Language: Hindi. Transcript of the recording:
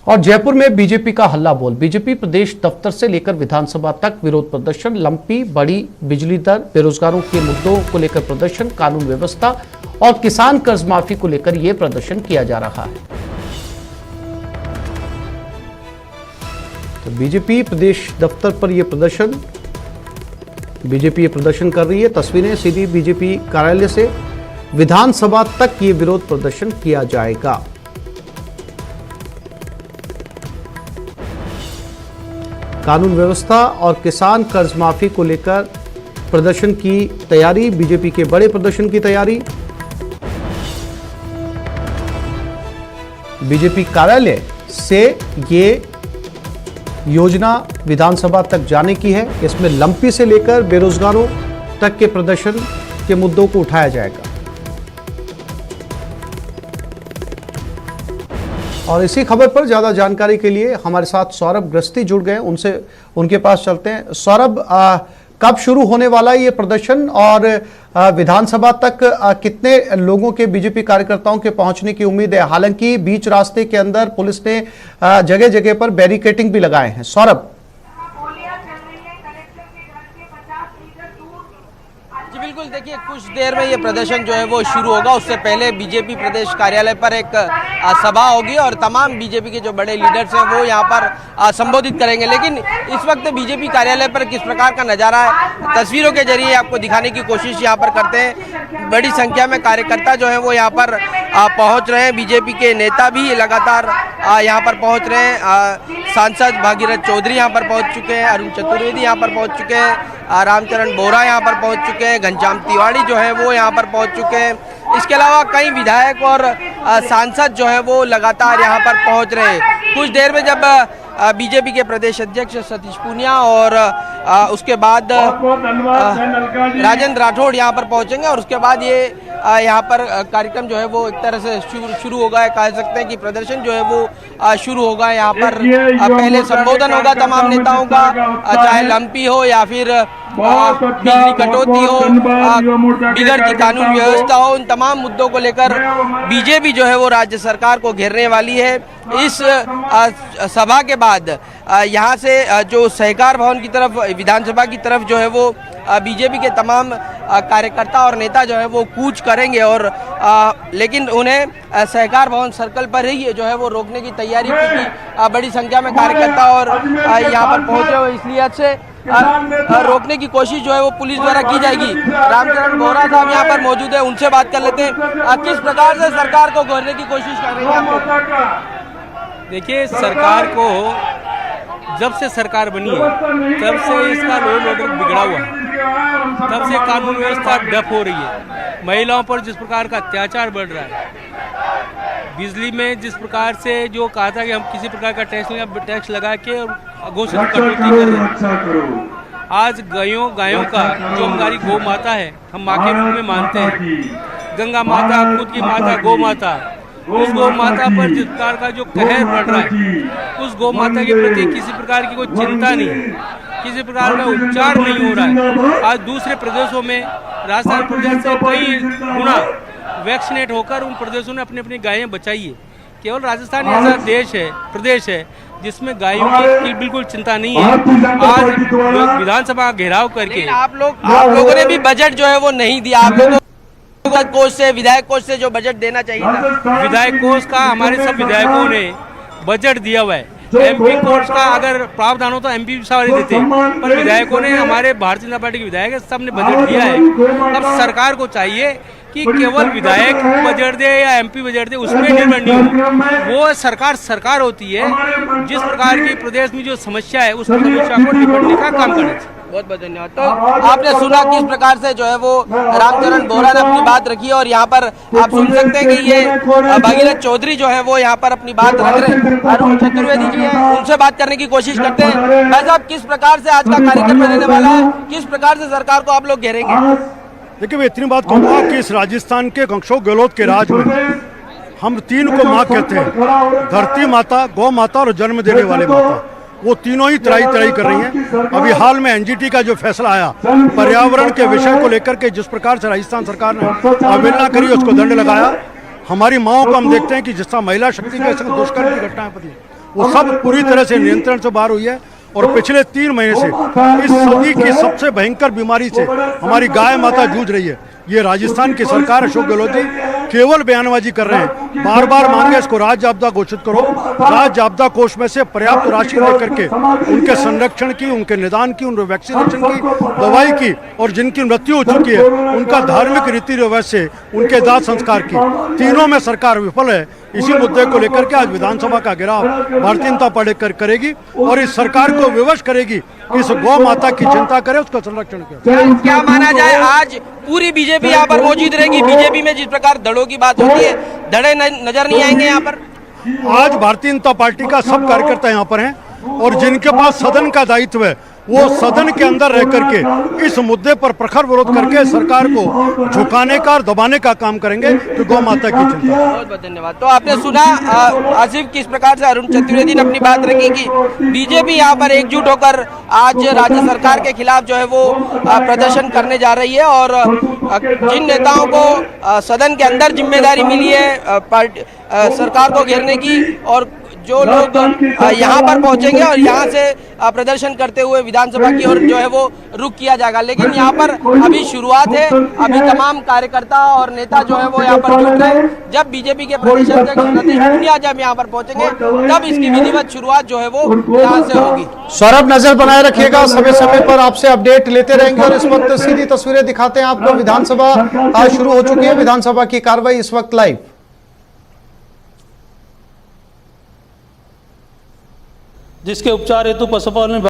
और जयपुर में बीजेपी का हल्ला बोल। बीजेपी प्रदेश दफ्तर से लेकर विधानसभा तक विरोध प्रदर्शन, लंपी, बड़ी बिजली दर, बेरोजगारों के मुद्दों को लेकर प्रदर्शन, कानून व्यवस्था और किसान कर्ज माफी को लेकर यह प्रदर्शन किया जा रहा है। तो बीजेपी प्रदेश दफ्तर पर यह प्रदर्शन, बीजेपी ये प्रदर्शन कर रही है। तस्वीरें सीधी बीजेपी कार्यालय से विधानसभा तक ये विरोध प्रदर्शन किया जाएगा। कानून व्यवस्था और किसान कर्ज माफी को लेकर प्रदर्शन की तैयारी, बीजेपी के बड़े प्रदर्शन की तैयारी। बीजेपी कार्यालय से ये योजना विधानसभा तक जाने की है। इसमें लंपी से लेकर बेरोजगारों तक के प्रदर्शन के मुद्दों को उठाया जाएगा। और इसी खबर पर ज्यादा जानकारी के लिए हमारे साथ सौरभ गृहस्थी जुड़ गए, उनके पास चलते हैं। सौरभ, कब शुरू होने वाला है ये प्रदर्शन और विधानसभा तक कितने लोगों के, बीजेपी कार्यकर्ताओं के पहुंचने की उम्मीद है? हालांकि बीच रास्ते के अंदर पुलिस ने जगह जगह पर बैरिकेडिंग भी लगाए हैं। सौरभ। जी बिल्कुल, देखिए कुछ देर में ये प्रदर्शन जो है वो शुरू होगा। उससे पहले बीजेपी प्रदेश कार्यालय पर एक सभा होगी और तमाम बीजेपी के जो बड़े लीडर्स हैं वो यहाँ पर संबोधित करेंगे। लेकिन इस वक्त बीजेपी कार्यालय पर किस प्रकार का नज़ारा है, तस्वीरों के जरिए आपको दिखाने की कोशिश यहाँ पर करते हैं। बड़ी संख्या में कार्यकर्ता जो है वो यहाँ पर पहुँच रहे हैं। बीजेपी के नेता भी लगातार यहाँ पर पहुँच रहे हैं। सांसद भागीरथ चौधरी यहाँ पर पहुँच चुके हैं, अरुण चतुर्वेदी यहाँ पर पहुँच चुके हैं, रामचरण बोहरा यहाँ पर पहुँच चुके हैं, घनश्याम तिवारी जो है वो यहाँ पर पहुँच चुके हैं। इसके अलावा कई विधायक और सांसद जो है वो लगातार यहाँ पर पहुँच रहे हैं। कुछ देर में जब बीजेपी के प्रदेश अध्यक्ष सतीश पूनिया और उसके बाद राजेंद्र राठौड़ यहाँ पर पहुँचेंगे और उसके बाद ये यहाँ पर कार्यक्रम जो है वो एक तरह से शुरू होगा। कह सकते हैं कि प्रदर्शन जो है वो शुरू होगा। यहाँ पर पहले संबोधन होगा तमाम नेताओं का, चाहे लंपी हो या फिर बिजली कटौती हो, बिगड़ती कानून व्यवस्था हो, उन तमाम मुद्दों को लेकर बीजेपी जो है वो राज्य सरकार को घेरने वाली है। इस सभा के बाद यहाँ से जो सहकार भवन की तरफ, विधानसभा की तरफ जो है वो बीजेपी के तमाम कार्यकर्ता और नेता जो है वो कूच करेंगे और लेकिन उन्हें सहकार भवन सर्कल पर ही जो है वो रोकने की तैयारी, क्योंकि बड़ी संख्या में कार्यकर्ता और यहाँ पर पहुँचे हुए, इसलिए अच्छे रोकने की कोशिश जो है वो पुलिस द्वारा की जाएगी। रामचरण बोहरा साहब यहाँ पर मौजूद है, उनसे बात कर लेते हैं। किस प्रकार से सरकार को घेरने की कोशिश कर रही है? देखिए, सरकार को जब से सरकार बनी है तब से इसका लॉ एंड ऑर्डर बिगड़ा हुआ है, तब से कानून व्यवस्था डप हो रही है। महिलाओं पर जिस प्रकार का अत्याचार बढ़ रहा है, बिजली में जिस प्रकार से जो कहा था कि हम किसी प्रकार का टैक्स लगा के घोषणा कटौती कर रहे हैं। आज गायों का जो हमारी गौ माता है, हम माँ के रूप में मानते हैं। गंगा माता, खुद की माता गौ माता, उस गौ माता पर जिस प्रकार का जो कहर बढ़ रहा है, उस गौ माता के प्रति किसी प्रकार की कोई चिंता नहीं, किसी प्रकार का उपचार नहीं हो रहा है। आज दूसरे प्रदेशों में, राजस्थान प्रदेश से कई गुना वैक्सीनेट होकर उन प्रदेशों ने अपनी अपनी गायें बचाई है। केवल राजस्थान ऐसा प्रदेश है जिसमें गायों की बिल्कुल चिंता नहीं है। आज विधानसभा घेराव करके आप लोगों ने भी बजट जो है वो नहीं दिया। आप लोगों कोष से, विधायक कोष से जो बजट देना चाहिए था, विधायक कोष का हमारे सब विधायकों ने बजट दिया हुआ है। एमपी कोष का अगर प्रावधान हो तो एमपी सारे देते, पर विधायकों ने, हमारे भारतीय जनता पार्टी के विधायक सब ने बजट दिया है। अब सरकार को चाहिए कि केवल विधायक बजट दे या एमपी बजट दे, उसमें निर्भर नहीं हो। वो सरकार होती है जिस प्रकार की प्रदेश में जो समस्या है उस समस्या को निपटने का काम करे। बहुत बहुत धन्यवाद। तो आपने सुना किस प्रकार से जो है वो रामचरण बोहरा ने अपनी बात रखी और यहाँ पर आप सुन सकते हैं कि ये भागीरथ चौधरी जो है वो यहाँ पर अपनी बात रख रहे हैं। अरुण चतुर्वेदी जी हैं, उनसे बात करने की कोशिश करते हैं। भाई साहब, किस प्रकार से आज का कार्यक्रम रहने वाला है, किस प्रकार से सरकार को आप लोग घेरेंगे? देखिए, मैं इतनी बात कहूँगा कि इस राजस्थान के अशोक गहलोत के राज में हम तीन को माँ कहते हैं, धरती माता, गौ माता और जन्म देने वाले माता। वो तीनों ही तराई कर रही हैं। अभी हाल में एनजीटी का जो फैसला आया पर्यावरण के विषय को लेकर के, जिस प्रकार से राजस्थान सरकार ने अवहेलना करी, उसको दंड लगाया। हमारी माओं को हम देखते हैं कि जिस तरह महिला शक्ति के संग दुष्कर्म की घटनाएं पड़ी, वो सब पूरी तरह से नियंत्रण से बाहर हुई है। और पिछले 3 महीने से इस सदी की सबसे भयंकर बीमारी से हमारी गाय माता जूझ रही है। ये राजस्थान की सरकार, अशोक गहलोत जी केवल बयानबाजी कर रहे हैं, बार बार मांगे इसको राज्य आपदा घोषित करो। राज्य आपदा कोष में से पर्याप्त राशि लेकर के उनके संरक्षण की, उनके निदान की, उनके वैक्सीनेशन की, दवाई की, और जिनकी मृत्यु हो चुकी है उनका धार्मिक रीति रिवाज से उनके दाह संस्कार की, तीनों में सरकार विफल है। इसी मुद्दे को लेकर के आज विधानसभा का घेराव भारतीय जनता पार्टी करेगी और इस सरकार को विवश करेगी कि इस गौ माता की चिंता करे, उसका संरक्षण करे। क्या माना जाए आज पूरी बीजेपी यहाँ पर मौजूद रहेगी? बीजेपी में जिस प्रकार धड़ों की बात होती है, धड़े नजर नहीं आएंगे यहाँ पर? आज भारतीय जनता पार्टी का सब कार्यकर्ता यहाँ पर हैं और जिनके पास सदन का दायित्व है वो सदन के अंदर रह करके इस मुद्दे पर प्रखर विरोध करके सरकार को झुकाने का और दबाने का काम करेंगे कि गौ माता की चिंता। बहुत बहुत धन्यवाद। तो आपने सुना आसिफ किस प्रकार से अरुण चतुर्वेदी ने अपनी बात रखी कि बीजेपी यहाँ पर एकजुट होकर आज राज्य सरकार के खिलाफ जो है वो प्रदर्शन करने जा रही है और जिन नेताओं को सदन के अंदर जिम्मेदारी मिली है पार्टी सरकार को घेरने की, और जो लोग यहाँ पर पहुंचेंगे और यहाँ से प्रदर्शन करते हुए विधानसभा की ओर जो है वो रुख किया जाएगा। लेकिन यहाँ पर अभी शुरुआत है, अभी तमाम कार्यकर्ता और नेता जो है वो यहाँ पर जुट रहे हैं। जब बीजेपी के प्रदेश अध्यक्ष सतीश पूनिया जब यहाँ पर पहुंचेंगे तब इसकी विधिवत शुरुआत जो है वो यहाँ से होगी। सौरभ, नजर बनाए रखिएगा, समय समय पर आपसे अपडेट लेते रहेंगे और इस वक्त सीधी तस्वीरें दिखाते हैं आपको। विधानसभा आज शुरू हो चुकी है, विधानसभा की कार्रवाई इस वक्त लाइव। जिसके उपचार हेतु पशुपालन